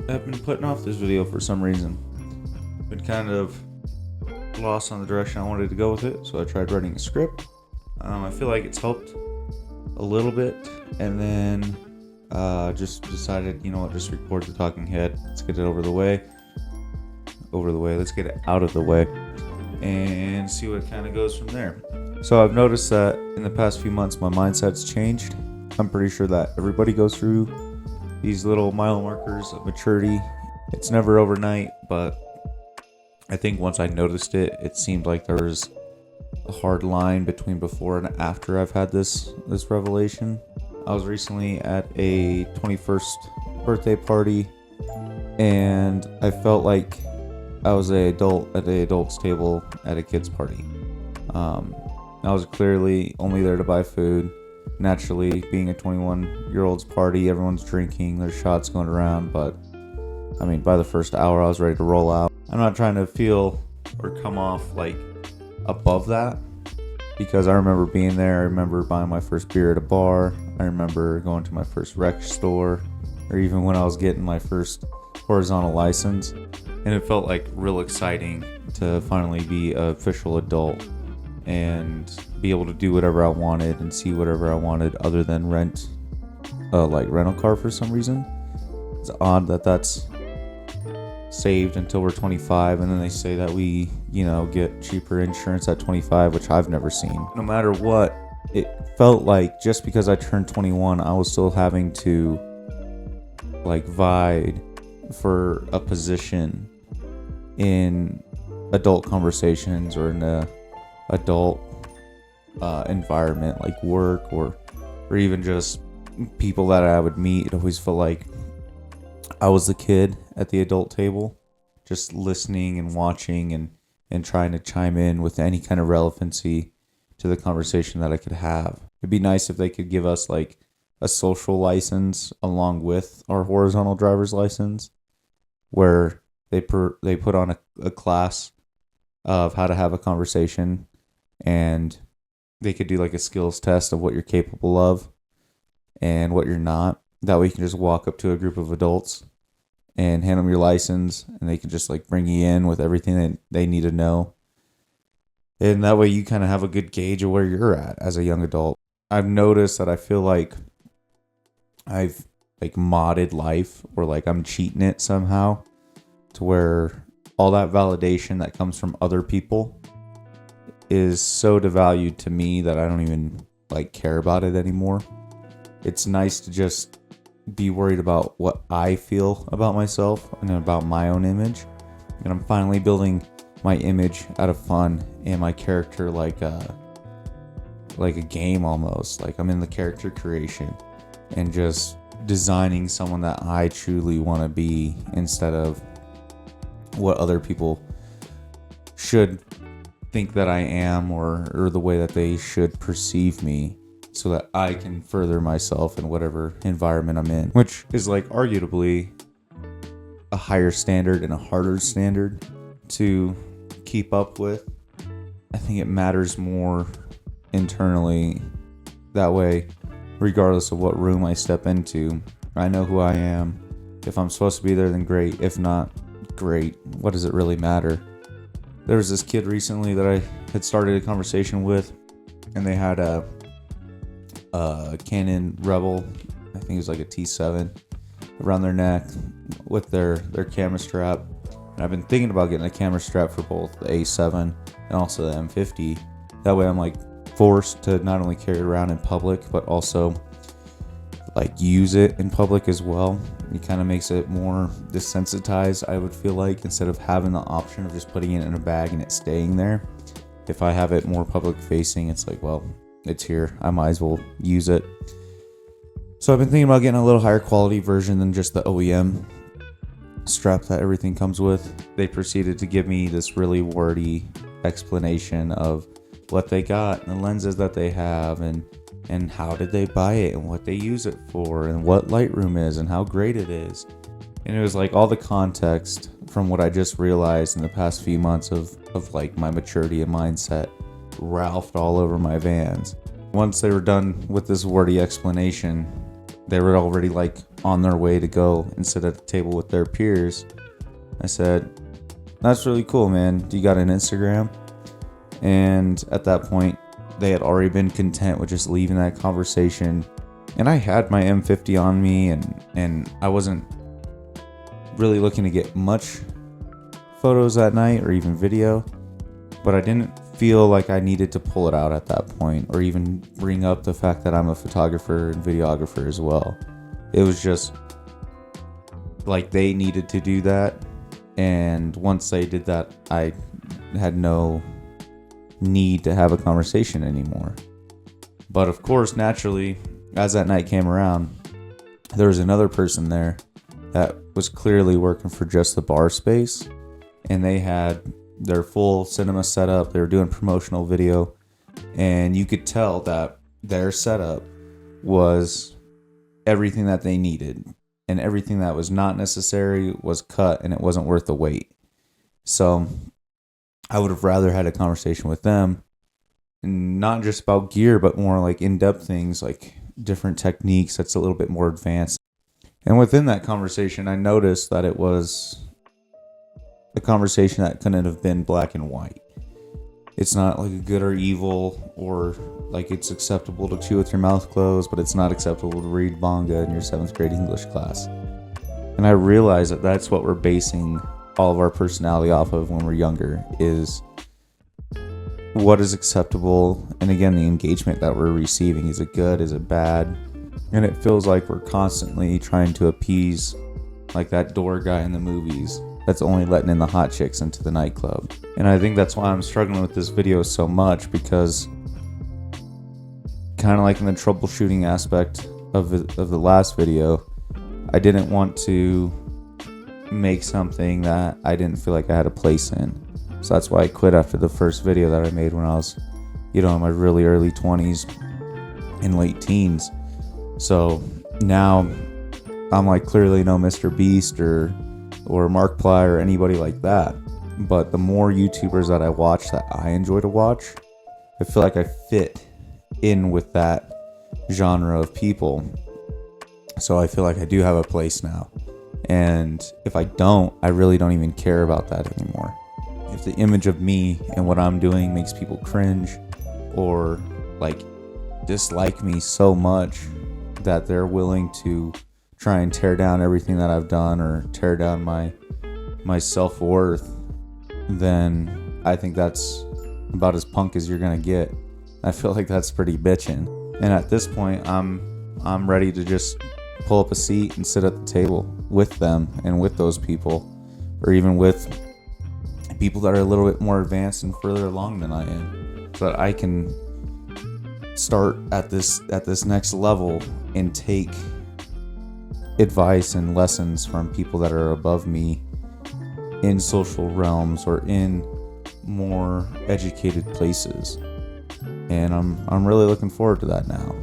have been putting off this video for some reason. Been kind of lost on the direction I wanted to go with it, so I tried writing a script. I feel like it's helped a little bit, and then just decided, you know what, just record the talking head. Let's get it let's get it out of the way and see what kind of goes from there. So I've noticed that in the past few months my mindset's changed. I'm pretty sure that everybody goes through these little mile markers of maturity. It's never overnight, but I think once I noticed it, it seemed like there was a hard line between before and after I've had this revelation. I was recently at a 21st birthday party, and I felt like I was an adult at the adults table at a kid's party. I was clearly only there to buy food. Naturally, being a 21-year-old's party, everyone's drinking, there's shots going around, but I mean, by the first hour, I was ready to roll out. I'm not trying to feel or come off like above that, because I remember being there. I remember buying my first beer at a bar. I remember going to my first rec store, or even when I was getting my first horizontal license. And it felt like real exciting to finally be an official adult and be able to do whatever I wanted and see whatever I wanted other than rent a rental car for some reason. It's odd that that's saved until we're 25, and then they say that we, get cheaper insurance at 25, which I've never seen. No matter what, it felt like just because I turned 21, I was still having to vie for a position in adult conversations or in a adult environment like work or even just people that I would meet. It always felt like I was the kid at the adult table, just listening and watching and trying to chime in with any kind of relevancy to the conversation that I could have. It'd be nice if they could give us a social license along with our horizontal driver's license, where they put on a class of how to have a conversation, and they could do a skills test of what you're capable of and what you're not. That way you can just walk up to a group of adults and hand them your license, and they can just bring you in with everything that they need to know. And that way you kind of have a good gauge of where you're at as a young adult. I've noticed that I feel like I've modded life, or I'm cheating it somehow, to where all that validation that comes from other people is so devalued to me that I don't even care about it anymore. It's nice to just be worried about what I feel about myself and about my own image. And I'm finally building my image out of fun and my character like a game almost. I'm in the character creation and just designing someone that I truly want to be, instead of what other people should think that I am, or the way that they should perceive me, so that I can further myself in whatever environment I'm in, which is arguably a higher standard and a harder standard to keep up with. I think it matters more internally. That way, regardless of what room I step into, I know who I am. If I'm supposed to be there, then great. If not, great. What does it really matter? There was this kid recently that I had started a conversation with, and they had a Canon Rebel, I think it was a T7, around their neck with their camera strap. And I've been thinking about getting a camera strap for both the A7 and also the M50. That way I'm forced to not only carry it around in public, but also use it in public as well. It kind of makes it more desensitized, I would feel instead of having the option of just putting it in a bag and it staying there. If I have it more public facing, it's it's here, I might as well use it. So I've been thinking about getting a little higher quality version than just the OEM strap that everything comes with. They proceeded to give me this really wordy explanation of what they got and the lenses that they have, and how did they buy it, and what they use it for, and what Lightroom is, and how great it is. And it was all the context from what I just realized in the past few months of my maturity and mindset ralphed all over my Vans. Once they were done with this wordy explanation, they were already like on their way to go and sit at the table with their peers. I said, "That's really cool, man. Do you got an Instagram?" And at that point, they had already been content with just leaving that conversation. And I had my M50 on me, and I wasn't really looking to get much photos that night or even video, but I didn't feel like I needed to pull it out at that point or even bring up the fact that I'm a photographer and videographer as well. It was just like they needed to do that, and once they did that, I had no need to have a conversation anymore. But of course, naturally, as that night came around, there was another person there that was clearly working for just the bar space, and they had their full cinema setup. They were doing promotional video, and you could tell that their setup was everything that they needed, and everything that was not necessary was cut, and it wasn't worth the wait. So I would have rather had a conversation with them, not just about gear, but more like in-depth things, like different techniques that's a little bit more advanced. And within that conversation, I noticed that it was a conversation that couldn't have been black and white. It's not like a good or evil, or like it's acceptable to chew with your mouth closed, but it's not acceptable to read manga in your 7th grade English class. And I realized that that's what we're basing all of our personality off of when we're younger, is what is acceptable, and again, the engagement that we're receiving. Is it good? Is it bad? And it feels like we're constantly trying to appease like that door guy in the movies that's only letting in the hot chicks into the nightclub. And I think that's why I'm struggling with this video so much, because kind of like in the troubleshooting aspect of the last video, I didn't want to make something that I didn't feel like I had a place in. So that's why I quit after the first video that I made when I was, in my really early 20s and late teens. So now I'm like clearly no Mr. Beast or Markiplier or anybody like that. But the more YouTubers that I watch that I enjoy to watch, I feel like I fit in with that genre of people. So I feel like I do have a place now. And if I don't, I really don't even care about that anymore. If the image of me and what I'm doing makes people cringe or like dislike me so much that they're willing to try and tear down everything that I've done or tear down my self-worth, then I think that's about as punk as you're gonna get. I feel like that's pretty bitchin'. And at this point, I'm ready to just pull up a seat and sit at the table with them and with those people, or even with people that are a little bit more advanced and further along than I am, so that I can start at this next level and take advice and lessons from people that are above me in social realms or in more educated places. And I'm really looking forward to that now.